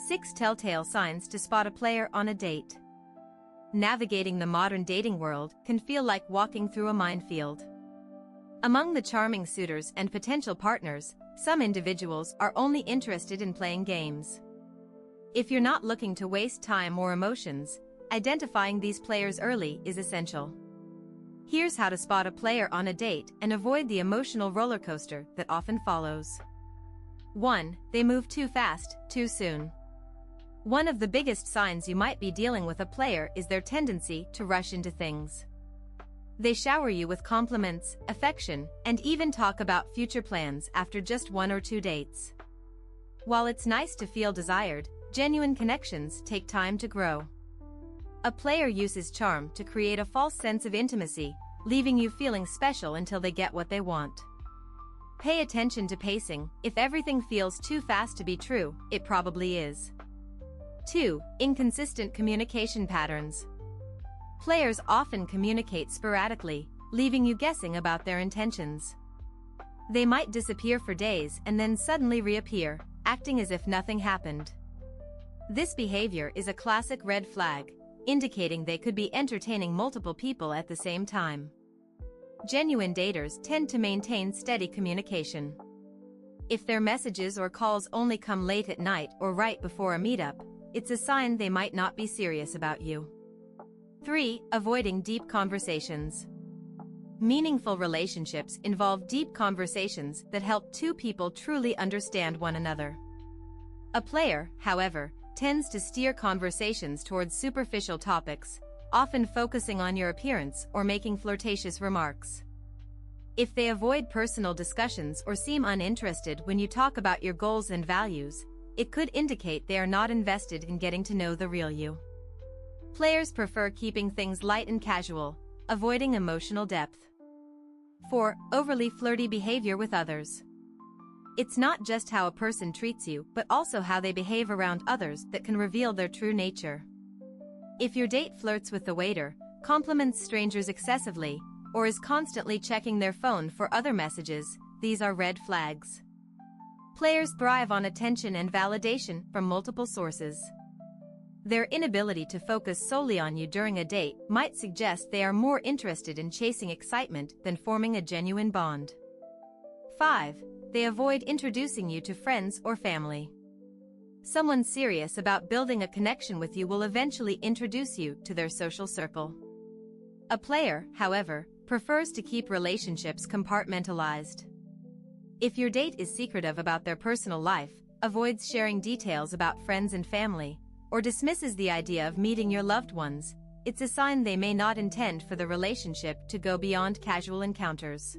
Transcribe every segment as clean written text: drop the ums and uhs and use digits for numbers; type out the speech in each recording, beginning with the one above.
6 Telltale Signs to Spot a Player on a Date. Navigating the modern dating world can feel like walking through a minefield. Among the charming suitors and potential partners, some individuals are only interested in playing games. If you're not looking to waste time or emotions, identifying these players early is essential. Here's how to spot a player on a date and avoid the emotional roller coaster that often follows. 1. They move too fast, too soon. One of the biggest signs you might be dealing with a player is their tendency to rush into things. They shower you with compliments, affection, and even talk about future plans after just 1 or 2 dates. While it's nice to feel desired, genuine connections take time to grow. A player uses charm to create a false sense of intimacy, leaving you feeling special until they get what they want. Pay attention to pacing. If everything feels too fast to be true, it probably is. 2. Inconsistent communication patterns. Players often communicate sporadically, leaving you guessing about their intentions. They might disappear for days and then suddenly reappear, acting as if nothing happened. This behavior is a classic red flag, indicating they could be entertaining multiple people at the same time. Genuine daters tend to maintain steady communication. If their messages or calls only come late at night or right before a meetup, it's a sign they might not be serious about you. 3. Avoiding deep conversations. Meaningful relationships involve deep conversations that help two people truly understand one another. A player, however, tends to steer conversations towards superficial topics, often focusing on your appearance or making flirtatious remarks. If they avoid personal discussions or seem uninterested when you talk about your goals and values, it could indicate they are not invested in getting to know the real you. Players prefer keeping things light and casual, avoiding emotional depth. 4. Overly flirty behavior with others. It's not just how a person treats you but also how they behave around others that can reveal their true nature. If your date flirts with the waiter, compliments strangers excessively, or is constantly checking their phone for other messages, these are red flags. Players thrive on attention and validation from multiple sources. Their inability to focus solely on you during a date might suggest they are more interested in chasing excitement than forming a genuine bond. 5. They avoid introducing you to friends or family. Someone serious about building a connection with you will eventually introduce you to their social circle. A player, however, prefers to keep relationships compartmentalized. If your date is secretive about their personal life, avoids sharing details about friends and family, or dismisses the idea of meeting your loved ones, it's a sign they may not intend for the relationship to go beyond casual encounters.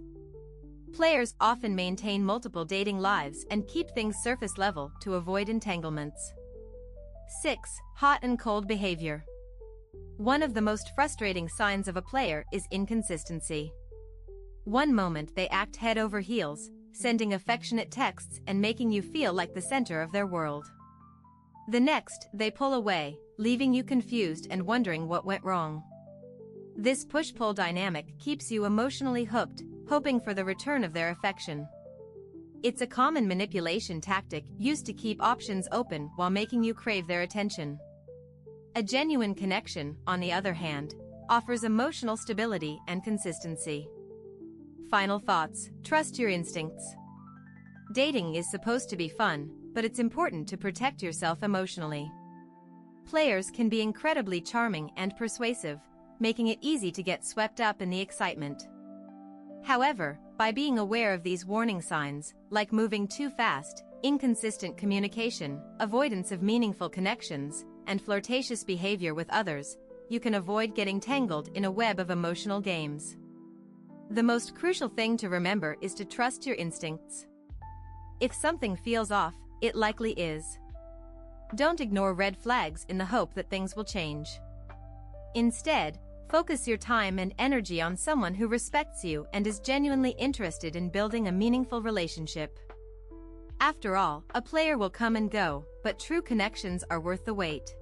Players often maintain multiple dating lives and keep things surface level to avoid entanglements. 6. Hot and cold behavior. One of the most frustrating signs of a player is inconsistency. One moment they act head over heels, sending affectionate texts and making you feel like the center of their world. The next, they pull away, leaving you confused and wondering what went wrong. This push-pull dynamic keeps you emotionally hooked, hoping for the return of their affection. It's a common manipulation tactic used to keep options open while making you crave their attention. A genuine connection, on the other hand, offers emotional stability and consistency. Final thoughts: trust your instincts. Dating is supposed to be fun, but it's important to protect yourself emotionally. Players can be incredibly charming and persuasive, making it easy to get swept up in the excitement. However, by being aware of these warning signs, like moving too fast, inconsistent communication, avoidance of meaningful connections, and flirtatious behavior with others, you can avoid getting tangled in a web of emotional games. The most crucial thing to remember is to trust your instincts. If something feels off, it likely is. Don't ignore red flags in the hope that things will change. Instead, focus your time and energy on someone who respects you and is genuinely interested in building a meaningful relationship. After all, a player will come and go, but true connections are worth the wait.